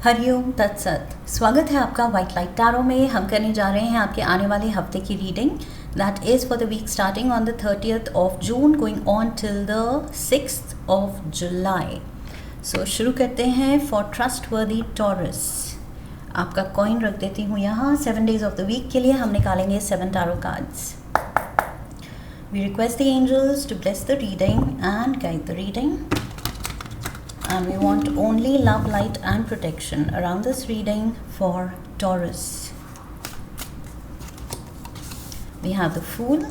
हरिओम तत्सत। स्वागत है आपका वाइट लाइट टैरो में। हम करने जा रहे हैं आपके आने वाले हफ्ते की reading that is for the week starting on the 30th of June going on till the 6th of July। So शुरू करते हैं। फॉर ट्रस्टवर्दी टॉरस आपका कॉइन रख देती हूँ यहाँ। 7 days ऑफ द वीक के लिए हम निकालेंगे 7 tarot cards. We request the angels to bless the reading and guide the reading. And we want only love, light and protection around this reading for Taurus. We have the Fool,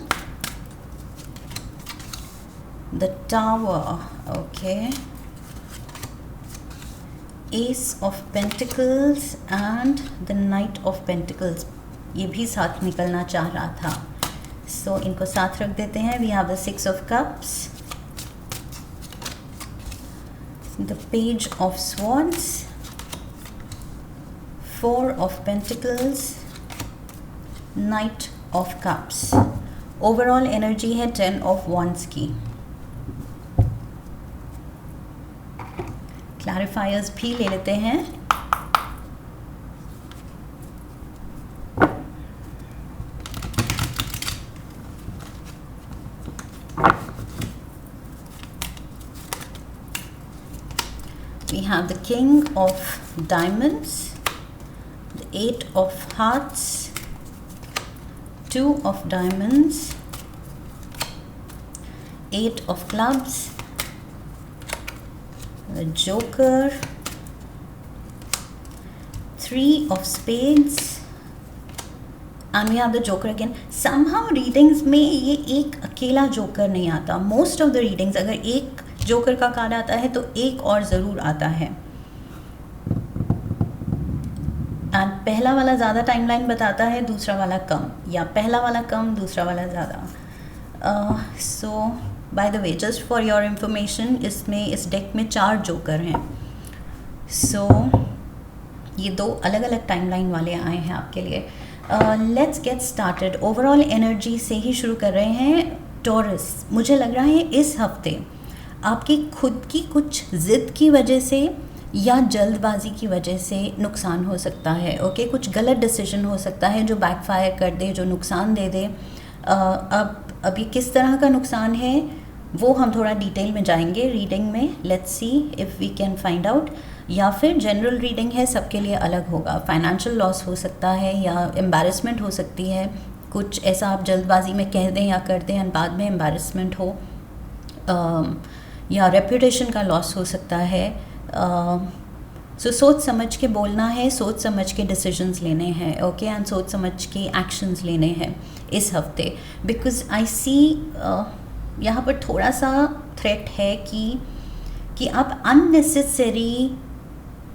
the Tower, okay, Ace of Pentacles and the Knight of Pentacles. ये भी साथ निकलना चाह रहा था, so इनको साथ रख देते हैं. We have the Six of Cups, the Page of Swords, Four of Pentacles, Knight of Cups. Overall energy है 10 of Wands की. क्लैरिफायर्स भी ले लेते हैं. We have the King of Diamonds, the Eight of Hearts, Two of Diamonds, Eight of Clubs, the Joker, Three of Spades, and we have the Joker again. Somehow readings में ये एक अकेला joker नहीं आता. Most of the readings अगर एक joker का card आता है तो एक और ज़रूर आता है. एंड पहला वाला ज़्यादा टाइमलाइन बताता है, दूसरा वाला कम, या पहला वाला कम, दूसरा वाला ज़्यादा. So by the way, just for your information, इसमें इस डेक में 4 जोकर हैं. सो ये 2 अलग अलग टाइमलाइन वाले आए हैं आपके लिए. Let's get started. Overall energy से ही शुरू कर रहे हैं. टॉरस, मुझे लग रहा है इस हफ्ते आपकी खुद की कुछ ज़िद की वजह से या जल्दबाजी की वजह से नुकसान हो सकता है. ओके, कुछ गलत डिसीजन हो सकता है जो बैकफायर कर दे, जो नुकसान दे दे. अब ये किस तरह का नुकसान है वो हम थोड़ा डिटेल में जाएंगे रीडिंग में. Let's see if we can find out. या फिर जनरल रीडिंग है, सबके लिए अलग होगा. फाइनेंशियल लॉस हो सकता है या एम्बैरेसमेंट हो सकती है. कुछ ऐसा आप जल्दबाजी में कह दें या कर दें और बाद में एम्बैरेसमेंट हो, या रेपुटेशन का लॉस हो सकता है. सो सोच समझ के बोलना है, सोच समझ के डिसीजंस लेने हैं. ओके, एंड सोच समझ के एक्शंस लेने हैं इस हफ्ते. बिकॉज आई सी यहाँ पर थोड़ा सा थ्रेट है कि आप अननेसेसरी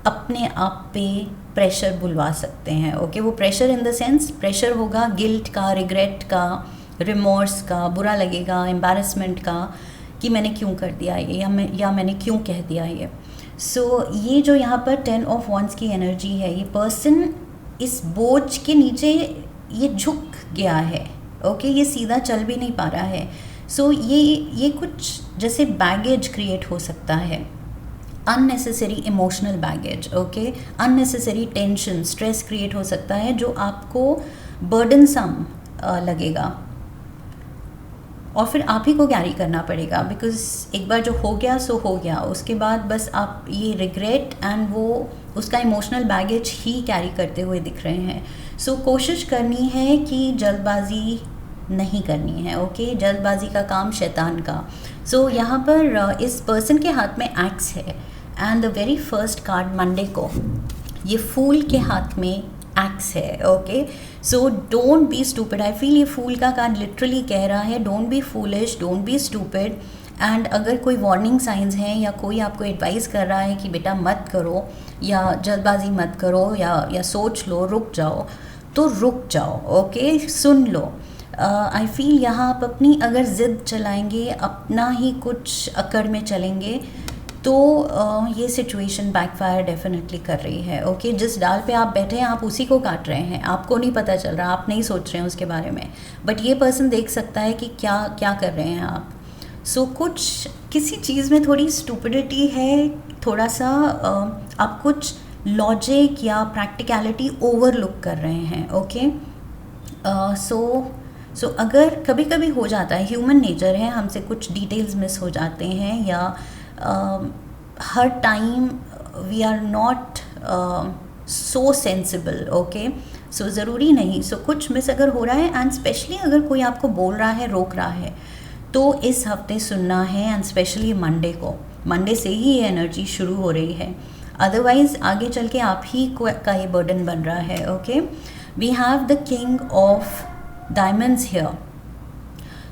अपने आप पे प्रेशर बुलवा सकते हैं. ओके, वो pressure in the sense pressure होगा गिल्ट का, रिग्रेट का, रिमोर्स का, बुरा लगेगा, एम्बैरेसमेंट का कि मैंने क्यों कर दिया ये, या मैंने क्यों कह दिया ये. सो ये जो यहाँ पर 10 of Wands की एनर्जी है, ये पर्सन इस बोझ के नीचे ये झुक गया है. ओके, ये सीधा चल भी नहीं पा रहा है. सो ये कुछ जैसे बैगेज क्रिएट हो सकता है, unnecessary emotional baggage. Okay, unnecessary tension, stress create हो सकता है जो आपको बर्डनसम लगेगा और फिर आप ही को कैरी करना पड़ेगा. बिकॉज एक बार जो हो गया सो हो गया, उसके बाद बस आप ये रिग्रेट एंड वो उसका इमोशनल बैगेज ही कैरी करते हुए दिख रहे हैं. सो कोशिश करनी है कि जल्दबाजी नहीं करनी है. ओके, जल्दबाजी का काम शैतान का. सो यहाँ पर इस पर्सन के हाथ में एक्स है and the very first card Monday को ये फूल के हाथ में एक्स है. Okay, so don't be stupid. I feel ये फूल का कार्ड लिटरली कह रहा है don't be foolish, don't be stupid. And अगर कोई वार्निंग साइंस हैं या कोई आपको एडवाइस कर रहा है कि बेटा मत करो या जल्दबाजी मत करो या सोच लो, रुक जाओ, तो रुक जाओ. Okay, soon low. I feel यहाँ आप अपनी अगर ज़िद चलाएंगे, अपना ही कुछ अकड़ में चलेंगे, तो ये सिचुएशन बैकफायर डेफिनेटली कर रही है. ओके, जिस डाल पे आप बैठे हैं आप उसी को काट रहे हैं, आपको नहीं पता चल रहा, आप नहीं सोच रहे हैं उसके बारे में, बट ये पर्सन देख सकता है कि क्या क्या कर रहे हैं आप. सो कुछ किसी चीज़ में थोड़ी स्टूपिडिटी है, थोड़ा सा आप कुछ लॉजिक या प्रैक्टिकलिटी ओवरलुक कर रहे हैं. ओके, सो अगर कभी कभी हो जाता है, ह्यूमन नेचर है, हमसे कुछ डिटेल्स मिस हो जाते हैं, या हर time we are not so sensible. Okay, so ज़रूरी नहीं, सो कुछ मिस अगर हो रहा है, एंड स्पेशली अगर कोई आपको बोल रहा है, रोक रहा है, तो इस हफ्ते सुनना है. एंड स्पेशली मंडे से ही ये एनर्जी शुरू हो रही है, अदरवाइज आगे चल के आप ही का ये बर्डन बन रहा है. Okay, we have the king of diamonds here.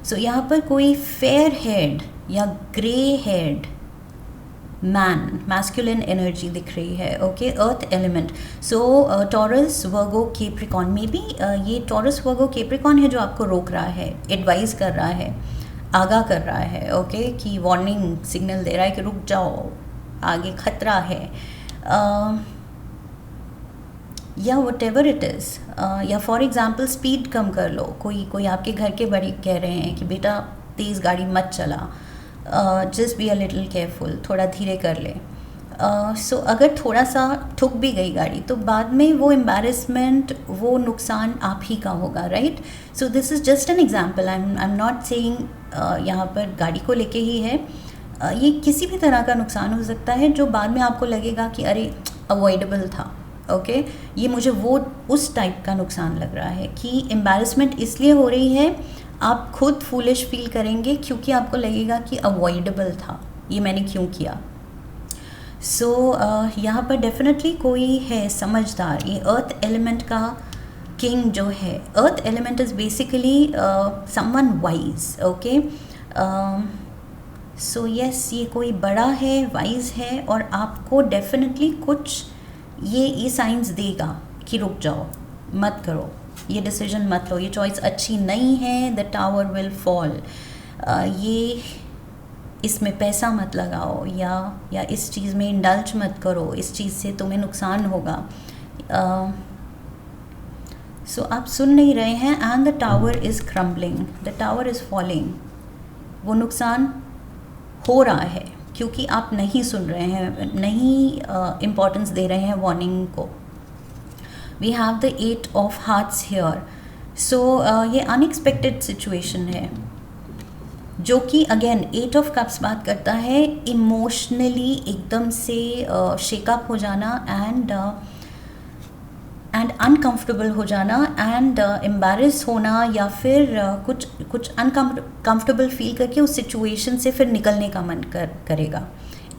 So यहाँ पर कोई फेयर हेड या ग्रे हेड मैस्कुलिन एनर्जी दिख रही है. Okay, earth element. So Taurus Virgo Capricorn, may be ये टॉरस वर्गो कैप्रिकॉन है जो आपको रोक रहा है, एडवाइस कर रहा है, आगाह कर रहा है. ओके, कि वार्निंग सिग्नल दे रहा है कि रुक जाओ, आगे खतरा है, या वट एवर इट इज़. या फॉर एग्ज़ाम्पल स्पीड कम कर लो. कोई आपके घर के बड़े कह रहे हैं कि बेटा तेज़ गाड़ी मत चला, just be a little careful, थोड़ा धीरे कर ले. सो अगर थोड़ा सा ठुक भी गई गाड़ी, तो बाद में वो एम्बैरेसमेंट, वो नुकसान आप ही का होगा, right. So this is just an example. I am not saying यहाँ पर गाड़ी को लेके ही है. ये किसी भी तरह का नुकसान हो सकता है जो बाद में आपको लगेगा कि अरे अवॉइडेबल था. ओके, ये मुझे वो उस टाइप का नुकसान लग रहा है कि एम्बैरेसमेंट इसलिए हो रही है, आप खुद फूलिश फील करेंगे क्योंकि आपको लगेगा कि अवॉइडेबल था, ये मैंने क्यों किया. सो यहाँ पर डेफिनेटली कोई है समझदार. ये अर्थ एलिमेंट का किंग जो है, earth element is basically someone wise. Okay, so yes, ये कोई बड़ा है, वाइज है, और आपको डेफिनेटली कुछ ये साइंस देगा कि रुक जाओ, मत करो, ये डिसीजन मत लो, ये चॉइस अच्छी नहीं है, द टावर विल फॉल, ये इसमें पैसा मत लगाओ, या इस चीज़ में इंडल्ज मत करो, इस चीज़ से तुम्हें नुकसान होगा. सो आप सुन नहीं रहे हैं. And the tower is crumbling, the tower is falling. वो नुकसान हो रहा है क्योंकि आप नहीं सुन रहे हैं, नहीं इम्पोर्टेंस दे रहे हैं वार्निंग को. We have the 8 of hearts here. So ये अनएक्सपेक्टेड सिचुएशन है, जो कि अगेन 8 ऑफ कप्स बात करता है इमोशनली एकदम से शेकअप हो जाना, एंड अनकम्फर्टेबल हो जाना, एंड एम्बैरेस होना, या फिर कुछ अनकम्फर्टेबल फील करके उस सिचुएशन से फिर निकलने का मन करेगा.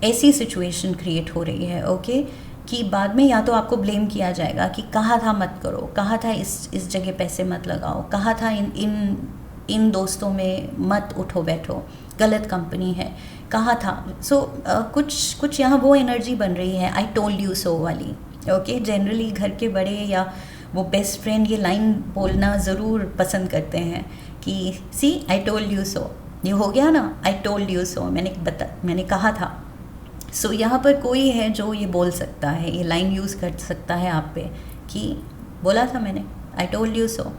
ऐसी सिचुएशन क्रिएट हो रही है. ओके, कि बाद में या तो आपको ब्लेम किया जाएगा कि कहा था मत करो, कहा था इस जगह पैसे मत लगाओ, कहा था इन दोस्तों में मत उठो बैठो, गलत कंपनी है, कहा था. सो कुछ यहाँ वो एनर्जी बन रही है, आई टोल्ड यू सो वाली. ओके, जनरली घर के बड़े या वो बेस्ट फ्रेंड ये लाइन बोलना ज़रूर पसंद करते हैं कि सी आई टोल्ड यू सो, ये हो गया ना, आई टोल्ड यू सो, मैंने कहा था. सो यहाँ पर कोई है जो ये बोल सकता है, ये लाइन यूज़ कर सकता है आप पे कि बोला था मैंने, I told you so.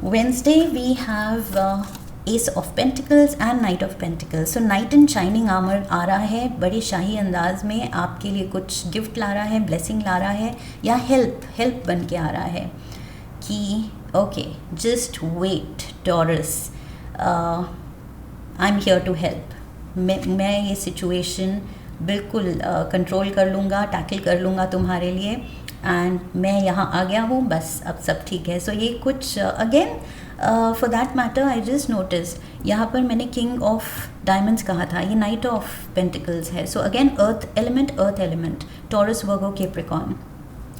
Wednesday we have ace of pentacles and knight of pentacles. So knight in shining armour आ रहा है, बड़े शाही अंदाज में आपके लिए कुछ गिफ्ट ला रहा है, ब्लेसिंग ला रहा है, या हेल्प बन के आ रहा है कि okay just wait Taurus, I am here to help. मैं ये सिचुएशन बिल्कुल कंट्रोल कर लूँगा, टैकल कर लूँगा तुम्हारे लिए, एंड मैं यहाँ आ गया हूँ, बस अब सब ठीक है. सो ये कुछ again for that matter I just notice, यहाँ पर मैंने किंग ऑफ डायमंड्स कहा था, ये नाइट ऑफ पेंटिकल्स है. So again earth element, Taurus Virgo Capricorn.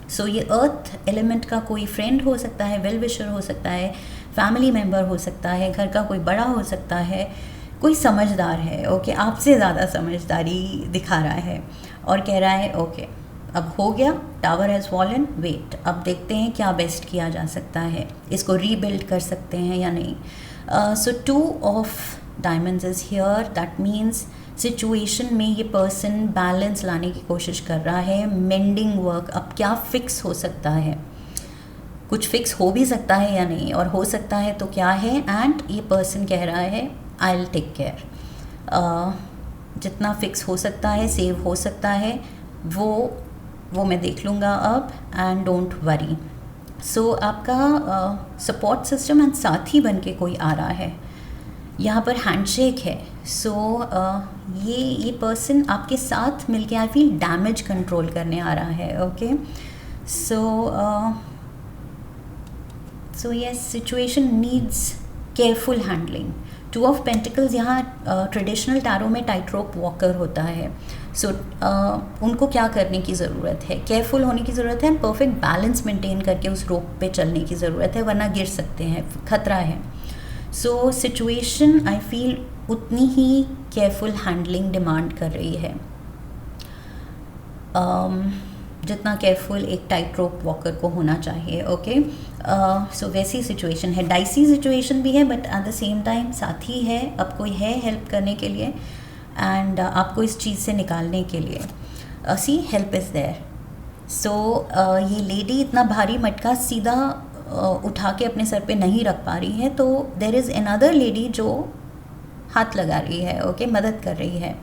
So ये अर्थ एलिमेंट का कोई फ्रेंड हो सकता है, वेल विशर हो सकता है, फैमिली मेम्बर हो सकता है, घर का कोई बड़ा हो सकता है, कोई समझदार है. ओके, आपसे ज़्यादा समझदारी दिखा रहा है और कह रहा है ओके अब हो गया, टावर हैज़ फॉलन, वेट, अब देखते हैं क्या बेस्ट किया जा सकता है, इसको रीबिल्ड कर सकते हैं या नहीं. सो 2 of diamonds is here. That means situation में ये पर्सन बैलेंस लाने की कोशिश कर रहा है, मेंडिंग वर्क. अब क्या फिक्स हो सकता है, कुछ फिक्स हो भी सकता है या नहीं, और हो सकता है तो क्या है. एंड ये पर्सन कह रहा है आई विल टेक केयर. जितना फिक्स हो सकता है, सेव हो सकता है, वो वो मैं देख लूँगा अब, एंड डोंट वरी। सो आपका सपोर्ट सिस्टम एंड साथी बन के कोई आ रहा है, यहाँ पर हैंडशेक है। सो ये पर्सन आपके साथ मिलके आई फील डैमेज कंट्रोल करने आ रहा है। Okay, so yes, situation needs careful handling. Two of pentacles यहाँ ट्रेडिशनल टैरो में टाइट रोप वॉकर होता है। सो उनको क्या करने की ज़रूरत है, केयरफुल होने की ज़रूरत है, परफेक्ट बैलेंस मेंटेन करके उस रोप पे चलने की ज़रूरत है, वरना गिर सकते हैं, खतरा है। सो सिचुएशन आई फील उतनी ही केयरफुल हैंडलिंग डिमांड कर रही है, जितना केयरफुल एक टाइट रोप वॉकर को होना चाहिए। ओके, सो वैसी सिचुएशन है, डाइसी सिचुएशन भी है, but at the same time साथी है, अब कोई है हेल्प करने के लिए, एंड आपको इस चीज़ से निकालने के लिए सी हेल्प इज़ देयर। सो ये लेडी इतना भारी मटका सीधा उठा के अपने सर पे नहीं रख पा रही है, तो देर इज़ अनदर लेडी जो हाथ लगा रही है, ओके, मदद कर रही है।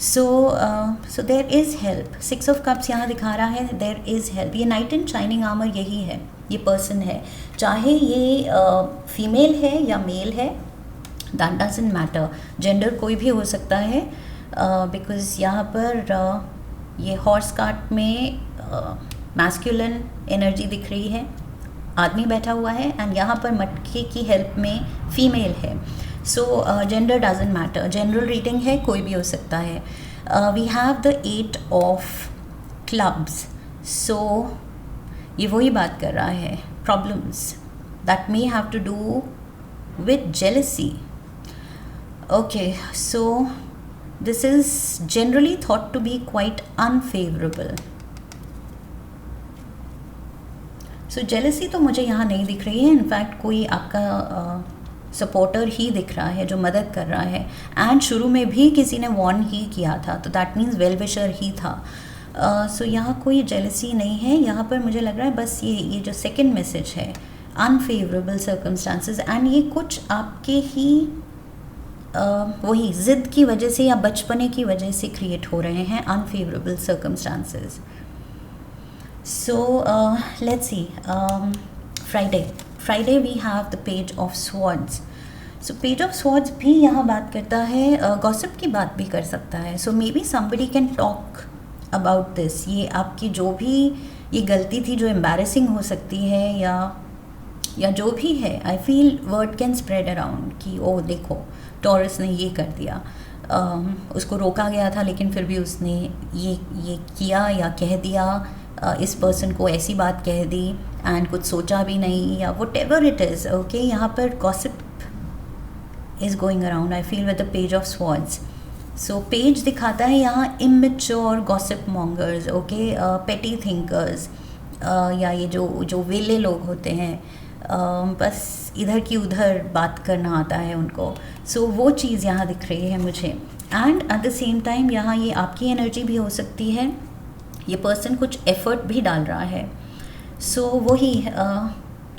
So there is help. 6 of cups यहाँ दिखा रहा है, देर इज़ हेल्प। ये नाइट इन शाइनिंग आर्मर यही है, ये पर्सन है, चाहे ये फीमेल है या मेल है, दैट डजंट मैटर, जेंडर कोई भी हो सकता है, बिकॉज यहाँ पर ये हॉर्स कार्ट में मैस्कुलिन एनर्जी दिख रही है, आदमी बैठा हुआ है, एंड यहाँ पर मटके की हेल्प में फीमेल है। So gender doesn't matter, general reading है, कोई भी हो सकता है। We have the 8 of clubs. So ये वही बात कर रहा है, problems that may have to do with jealousy. Okay, so this is generally thought to be quite unfavourable. So jealousy तो मुझे यहाँ नहीं दिख रही है, इनफैक्ट कोई आपका सपोर्टर ही दिख रहा है जो मदद कर रहा है, एंड शुरू में भी किसी ने वार्न ही किया था, तो दैट मीन्स वेल विशर ही था। सो यहाँ कोई जेलसी नहीं है, यहाँ पर मुझे लग रहा है बस ये जो सेकंड मैसेज है, अनफेवरेबल सर्कमस्टांसेस, एंड ये कुछ आपके ही वही ज़िद की वजह से या बचपने की वजह से क्रिएट हो रहे हैं unfavourable circumstances. So let's see, Friday we have the page of swords. So page of swords भी यहाँ बात करता है, gossip की बात भी कर सकता है। So maybe somebody can talk about this. ये आपकी जो भी ये गलती थी जो embarrassing हो सकती है या जो भी है, I feel word can spread around कि ओ देखो टॉरस ने ये कर दिया, उसको रोका गया था लेकिन फिर भी उसने ये किया या कह दिया, इस पर्सन को ऐसी बात कह दी एंड कुछ सोचा भी नहीं, या what ever it is. Okay, यहाँ पर gossip is going around I feel with the page of swords. So page दिखाता है यहाँ इमेच्योर गॉसिप मॉन्गर्स, ओके, पेटी थिंकर्स, या ये जो वेले लोग होते हैं, बस इधर की उधर बात करना आता है उनको। सो वो चीज़ यहाँ दिख रही है मुझे, and at the same time यहाँ ये आपकी एनर्जी भी हो सकती है, ये पर्सन कुछ एफ़र्ट भी डाल रहा है। सो वही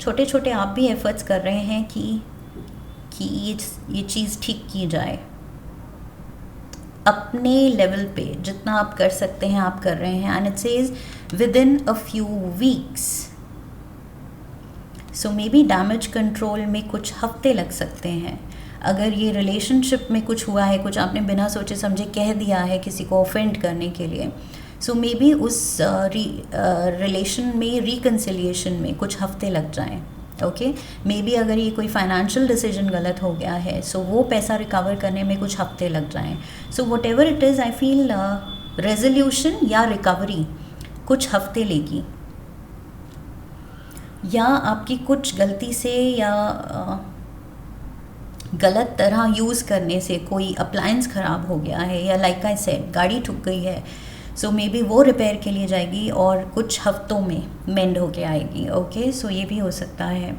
छोटे छोटे आप भी एफ़र्ट्स कर रहे हैं कि ये चीज़ ठीक की जाए, अपने लेवल पे जितना आप कर सकते हैं आप कर रहे हैं, and it says within a few weeks. So may B damage control में कुछ हफ्ते लग सकते हैं। अगर ये रिलेशनशिप में कुछ हुआ है, कुछ आपने बिना सोचे समझे कह दिया है किसी को ऑफेंड करने के लिए, सो मे बी उस रिलेशन में रिकन्सिलिएशन में कुछ हफ्ते लग जाएं। ओके, मे बी अगर ये कोई फाइनेंशियल डिसीजन गलत हो गया है, सो वो पैसा रिकवर करने में कुछ हफ्ते लग जाएं। So what ever it is, I feel resolution या रिकवरी कुछ हफ्ते लेगी, या आपकी कुछ गलती से या गलत तरह यूज़ करने से कोई अप्लायंस ख़राब हो गया है, या लाइक आई सेड गाड़ी ठुक गई है, सो मे बी वो रिपेयर के लिए जाएगी और कुछ हफ्तों में मेंड होके आएगी। ओके, सो ये भी हो सकता है।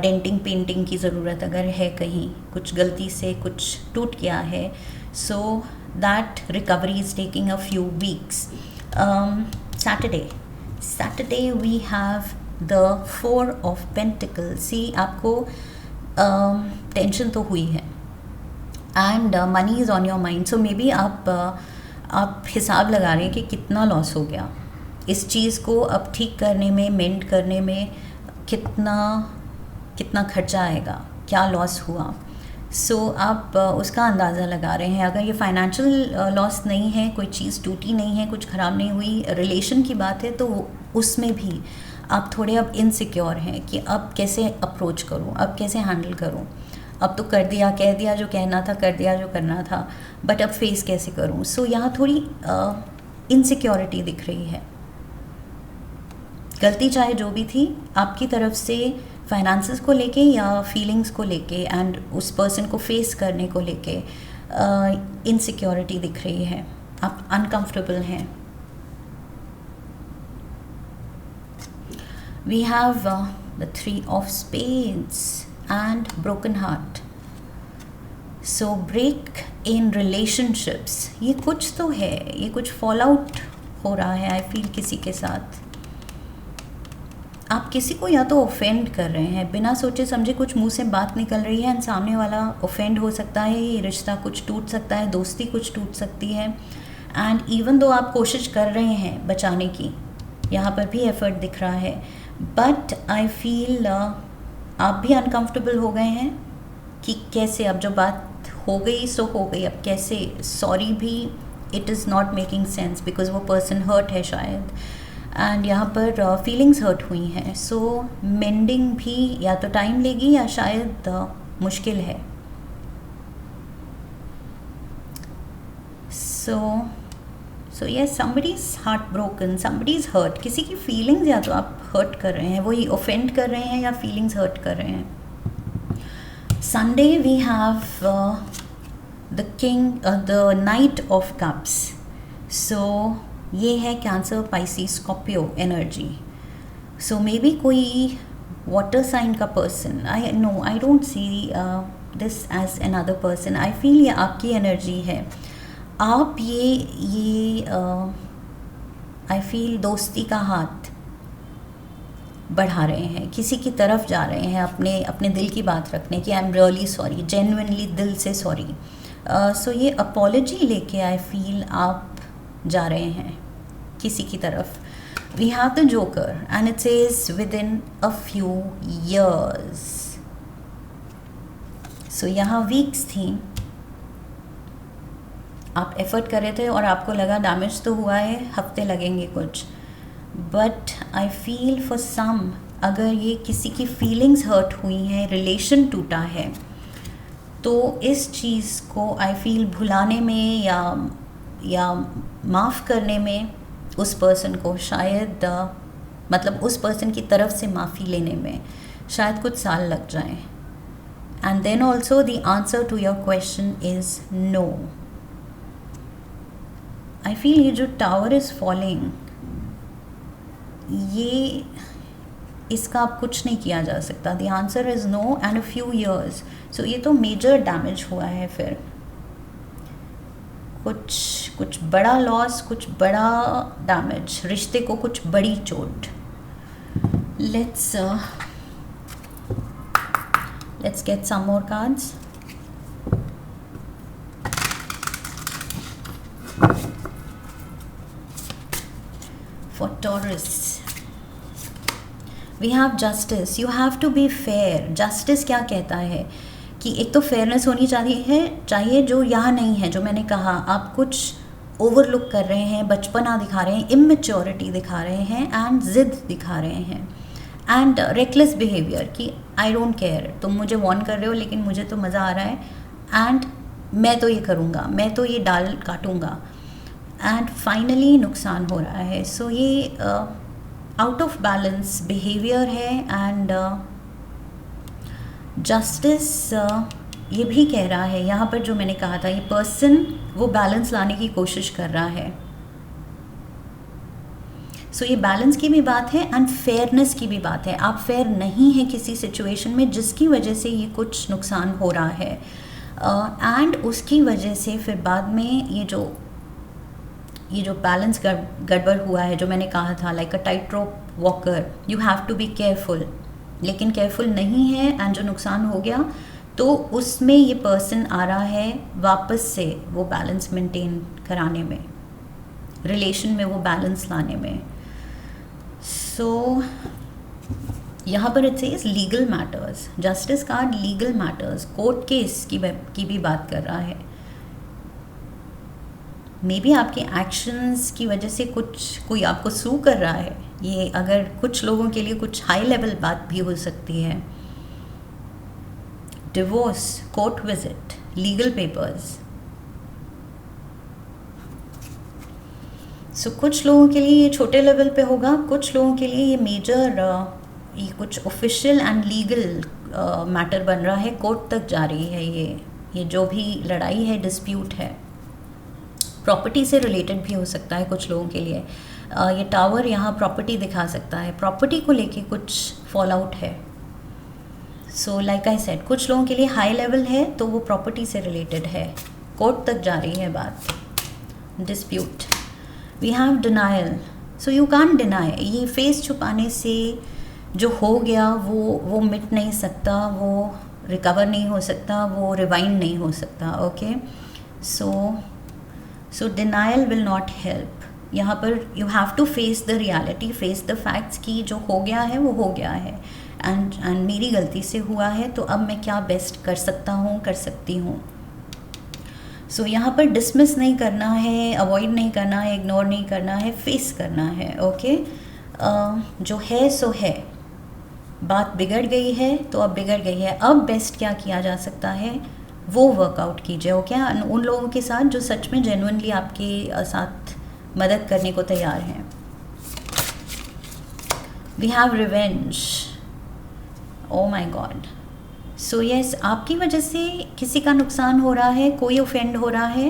डेंटिंग पेंटिंग की ज़रूरत अगर है, कहीं कुछ गलती से कुछ टूट गया है, so that recovery is taking a few weeks. Saturday we have the 4 of pentacles. See, आपको टेंशन तो हुई है, and money is on your mind. So may be आप हिसाब लगा रहे हैं कि कितना लॉस हो गया, इस चीज़ को अब ठीक करने में, मेंट करने में कितना कितना खर्चा आएगा, क्या लॉस हुआ। सो आप उसका अंदाज़ा लगा रहे हैं। अगर ये फाइनेंशियल लॉस नहीं है, कोई चीज़ टूटी नहीं है, कुछ ख़राब नहीं हुई, रिलेशन की बात है, तो उसमें भी आप थोड़े अब इनसिक्योर हैं कि अब कैसे अप्रोच करूं, अब कैसे हैंडल करूं। अब तो कर दिया, कह दिया जो कहना था, कर दिया जो करना था, बट अब फेस कैसे करूं। सो यहाँ थोड़ी इनसिक्योरिटी दिख रही है। गलती चाहे जो भी थी आपकी तरफ से, फाइनेंसेस को लेके या फीलिंग्स को लेके, एंड उस पर्सन को फेस करने को लेके इनसिक्योरिटी दिख रही है, आप अनकंफर्टेबल हैं। We have the 3 of Spades and broken heart. So break in relationships, ये कुछ तो है, ये कुछ फॉल आउट हो रहा है आई फील किसी के साथ। आप किसी को या तो ऑफेंड कर रहे हैं, बिना सोचे समझे कुछ मुंह से बात निकल रही है एंड सामने वाला ऑफेंड हो सकता है, ये रिश्ता कुछ टूट सकता है, दोस्ती कुछ टूट सकती है। एंड इवन दो आप कोशिश कर रहे हैं बचाने की, यहाँ पर भी एफर्ट दिख रहा है, बट आई फील आप भी अनकंफर्टेबल हो गए हैं कि कैसे, अब जो बात हो गई सो हो गई, अब कैसे सॉरी भी it is not making sense because वो पर्सन हर्ट है शायद, एंड यहाँ पर फीलिंग्स हर्ट हुई हैं। सो मेंडिंग भी या तो टाइम लेगी या शायद मुश्किल है। So yes, somebody is heartbroken, somebody is hurt, किसी की फीलिंग्स या तो आप हर्ट कर रहे हैं, वही ऑफेंड कर रहे हैं या फीलिंग्स हर्ट कर रहे हैं। Sunday we have the knight of cups. So ये है Cancer, Pisces, Scorpio energy. So may be कोई वाटर साइन का person, I don't see this as another person, I feel ये आपकी एनर्जी है। आप ये आई फील दोस्ती का हाथ बढ़ा रहे हैं, किसी की तरफ जा रहे हैं अपने दिल की बात रखने की। I am really sorry, genuinely दिल से सॉरी। सो ये अपॉलॉजी लेके आई फील आप जा रहे हैं किसी की तरफ। We have the joker and it says within a few years. So यहाँ वीक्स थी, आप एफर्ट कर रहे थे और आपको लगा डैमेज तो हुआ है, हफ्ते लगेंगे कुछ, but I feel for some, अगर ये किसी की फीलिंग्स हर्ट हुई हैं, रिलेशन टूटा है, तो इस चीज़ को आई फील भुलाने में या माफ़ करने में उस पर्सन को शायद मतलब उस पर्सन की तरफ से माफ़ी लेने में शायद कुछ साल लग जाएं। And then also the answer to your question is no. I feel ये जो टावर इज़ फॉलिंग, ये इसका अब कुछ नहीं किया जा सकता। The answer is no and a few years. So ये तो मेजर डैमेज हुआ है, फिर कुछ बड़ा लॉस, कुछ बड़ा डैमेज, रिश्ते को कुछ बड़ी चोट। Let's get some more cards. For Taurus, we have justice. You have to be fair. Justice क्या कहता है कि एक तो फेयरनेस होनी चाहिए जो यहाँ नहीं है। जो मैंने कहा, आप कुछ ओवरलुक कर रहे हैं, बचपना दिखा रहे हैं, इमेच्योरिटी दिखा रहे हैं एंड जिद दिखा रहे हैं एंड रेकलेस बिहेवियर कि आई डोंट केयर, तुम मुझे वार्न कर रहे हो लेकिन मुझे तो मज़ा आ रहा है एंड मैं तो ये करूँगा, मैं तो ये डाल काटूँगा एंड फाइनली नुकसान हो रहा है। सो ये आउट ऑफ बैलेंस बिहेवियर है एंड जस्टिस ये भी कह रहा है यहाँ पर, जो मैंने कहा था, ये पर्सन वो बैलेंस लाने की कोशिश कर रहा है। सो ये बैलेंस की भी बात है एंड फेयरनेस की भी बात है। आप फेयर नहीं हैं किसी सिचुएशन में जिसकी वजह से ये कुछ नुकसान हो रहा है एंड उसकी वजह से फिर बाद में ये जो बैलेंस गड़बड़ हुआ है, जो मैंने कहा था like a tight rope walker, you have to be careful, लेकिन केयरफुल नहीं है एंड जो नुकसान हो गया तो उसमें ये पर्सन आ रहा है वापस से वो बैलेंस मेंटेन कराने में, रिलेशन में वो बैलेंस लाने में। सो यहाँ पर it says legal matters, justice card legal matters, court case की भी बात कर रहा है। मे बी आपके एक्शंस की वजह से कोई आपको सू कर रहा है। ये अगर कुछ लोगों के लिए कुछ हाई लेवल बात भी हो सकती है। Divorce, court visit, legal papers. So कुछ लोगों के लिए ये छोटे लेवल पे होगा, कुछ लोगों के लिए ये मेजर, ये कुछ ऑफिशियल एंड लीगल मैटर बन रहा है, कोर्ट तक जा रही है। ये जो भी लड़ाई है, डिस्प्यूट है, प्रॉपर्टी से रिलेटेड भी हो सकता है कुछ लोगों के लिए। ये टावर यहाँ प्रॉपर्टी दिखा सकता है, प्रॉपर्टी को लेके कुछ फॉल आउट है। सो लाइक आई सेड, कुछ लोगों के लिए हाई लेवल है तो वो प्रॉपर्टी से रिलेटेड है, कोर्ट तक जा रही है बात, dispute. We have denial, so you can't deny. ये फेस छुपाने से जो हो गया वो मिट नहीं सकता, वो रिकवर नहीं हो सकता, वो रिवाइंड नहीं हो सकता। Okay, so denial will not help. यहाँ पर you have to face the reality, face the facts कि जो हो गया है वो हो गया है, एंड मेरी गलती से हुआ है, तो अब मैं क्या बेस्ट कर सकता हूँ, कर सकती हूँ। सो यहाँ पर डिसमिस नहीं करना है, अवॉइड नहीं करना है, इग्नोर नहीं करना है, फेस करना है। ओके, जो है सो है, बात बिगड़ गई है तो अब बिगड़ गई है, अब बेस्ट क्या किया जा सकता है वो वर्कआउट कीजिए। ओके, उन लोगों के साथ जो सच में जेन्युइनली आपके साथ मदद करने को तैयार हैं। We have revenge, oh my God. So yes, आपकी वजह से किसी का नुकसान हो रहा है, कोई ऑफेंड हो रहा है,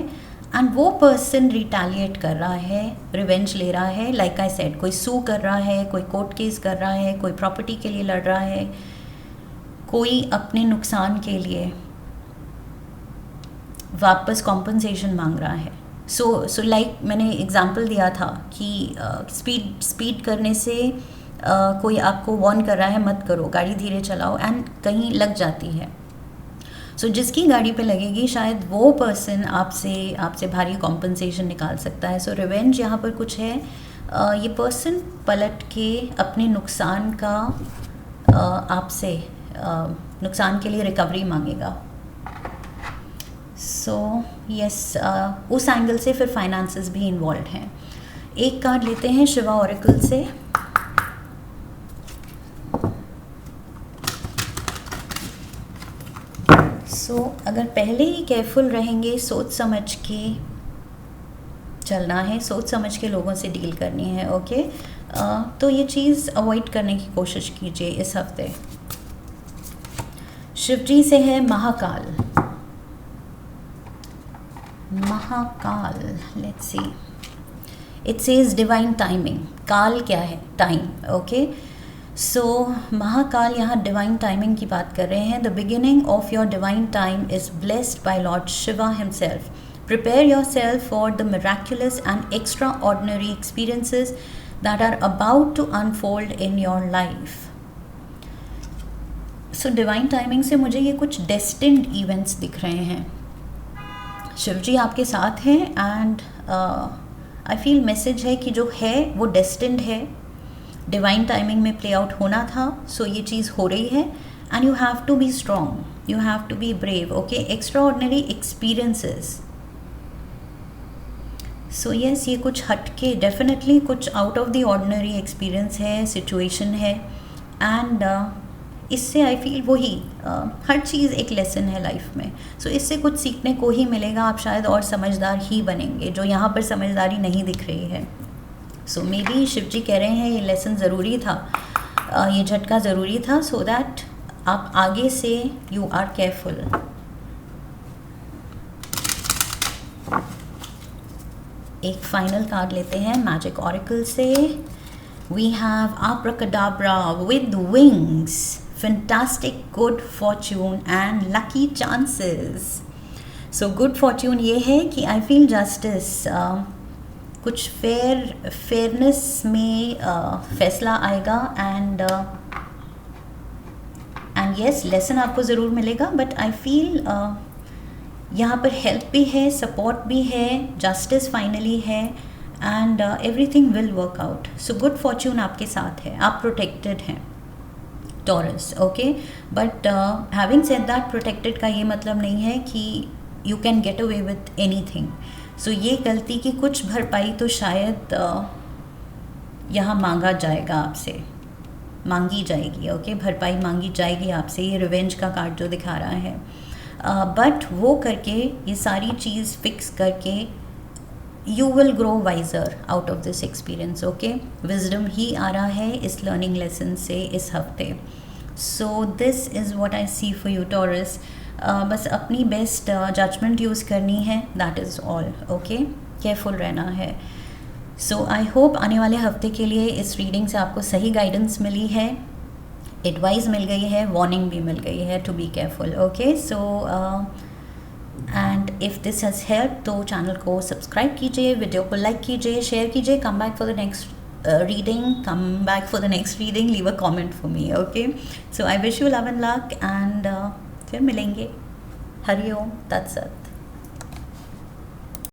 एंड वो पर्सन रिटेलिएट कर रहा है, रिवेंज ले रहा है। लाइक आई सेड, कोई सू कर रहा है, कोई कोर्ट केस कर रहा है, कोई प्रॉपर्टी के लिए लड़ रहा है, कोई अपने नुकसान के लिए वापस कॉम्पनसेशन मांग रहा है। सो लाइक मैंने एग्जांपल दिया था कि स्पीड करने से कोई आपको वार्न कर रहा है मत करो, गाड़ी धीरे चलाओ, एंड कहीं लग जाती है। सो जिसकी गाड़ी पे लगेगी शायद वो पर्सन आपसे भारी कॉम्पनसेशन निकाल सकता है। सो रिवेंज यहाँ पर कुछ है, ये पर्सन पलट के अपने नुकसान का आपसे नुकसान के लिए रिकवरी मांगेगा। सो यस, उस एंगल से फिर फाइनेंसेस भी इन्वॉल्व हैं। एक कार्ड लेते हैं शिवा ऑरेकल से। सो अगर पहले ही केयरफुल रहेंगे, सोच समझ के चलना है, सोच समझ के लोगों से डील करनी है। ओके, तो ये चीज़ अवॉइड करने की कोशिश कीजिए इस हफ्ते। शिवजी से है Mahakal. Mahakal, let's see, it says divine timing. काल क्या है? टाइम। ओके, सो महाकाल यहाँ डिवाइन टाइमिंग की बात कर रहे हैं। The beginning of your divine time is blessed by Lord Shiva himself. Prepare your self for the miraculous and extraordinary experiences that are about to unfold in your life. So divine timing से मुझे ये कुछ destined events दिख रहे हैं। शिवजी आपके साथ हैं, एंड आई फील मैसेज है कि जो है वो डेस्टिन्ड है, डिवाइन टाइमिंग में प्ले आउट होना था। सो ये चीज़ हो रही है, and you have to be strong, you have to be brave. Okay, extraordinary experiences. So yes, ये कुछ हटके, डेफिनेटली कुछ out of the ordinary experience है, सिचुएशन है, एंड इससे आई फील वही हर चीज़ एक लेसन है लाइफ में। सो इससे कुछ सीखने को ही मिलेगा, आप शायद और समझदार ही बनेंगे, जो यहाँ पर समझदारी नहीं दिख रही है। सो मे बी शिव जी कह रहे हैं ये लेसन ज़रूरी था, ये झटका ज़रूरी था, सो दैट आप आगे से यू आर केयरफुल। एक फाइनल कार्ड लेते हैं मैजिक ऑरेकल से। We have abracadabra with wings, fantastic good fortune and lucky chances. So good fortune ये है कि आई फील जस्टिस, कुछ फेयरनेस में फैसला आएगा, एंड यस, लेसन आपको ज़रूर मिलेगा, बट आई फील यहाँ पर हेल्प भी है, सपोर्ट भी है, जस्टिस फाइनली है, and everything will work out. So good fortune आपके साथ है, आप प्रोटेक्टेड हैं Taurus. Okay, but having said that, protected का ये मतलब नहीं है कि you can get away with anything. So ये गलती की कुछ भरपाई तो शायद यहाँ मांगा जाएगा आपसे, मांगी जाएगी. ओके, भरपाई मांगी जाएगी आपसे. ये रिवेंज का कार्ड जो दिखा रहा है, बट वो करके, ये सारी चीज़ फिक्स करके, you will grow wiser out of this experience. Okay, wisdom ही आ रहा है इस लर्निंग लेसन से इस हफ्ते. So this is what I see for you Taurus. बस अपनी बेस्ट जजमेंट यूज़ करनी है, that is all. Okay, careful रहना है. सो आई होप आने वाले हफ्ते के लिए इस रीडिंग से आपको सही गाइडेंस मिली है, एडवाइस मिल गई है, वार्निंग भी मिल गई है to be careful. Okay, so and if this has help तो चैनल को सब्सक्राइब कीजिए, वीडियो को लाइक कीजिए, शेयर कीजिए. Come back for the next reading, leave a comment for me. Okay, so I wish you love and luck, and फिर मिलेंगे. हरि ओम तत्सत.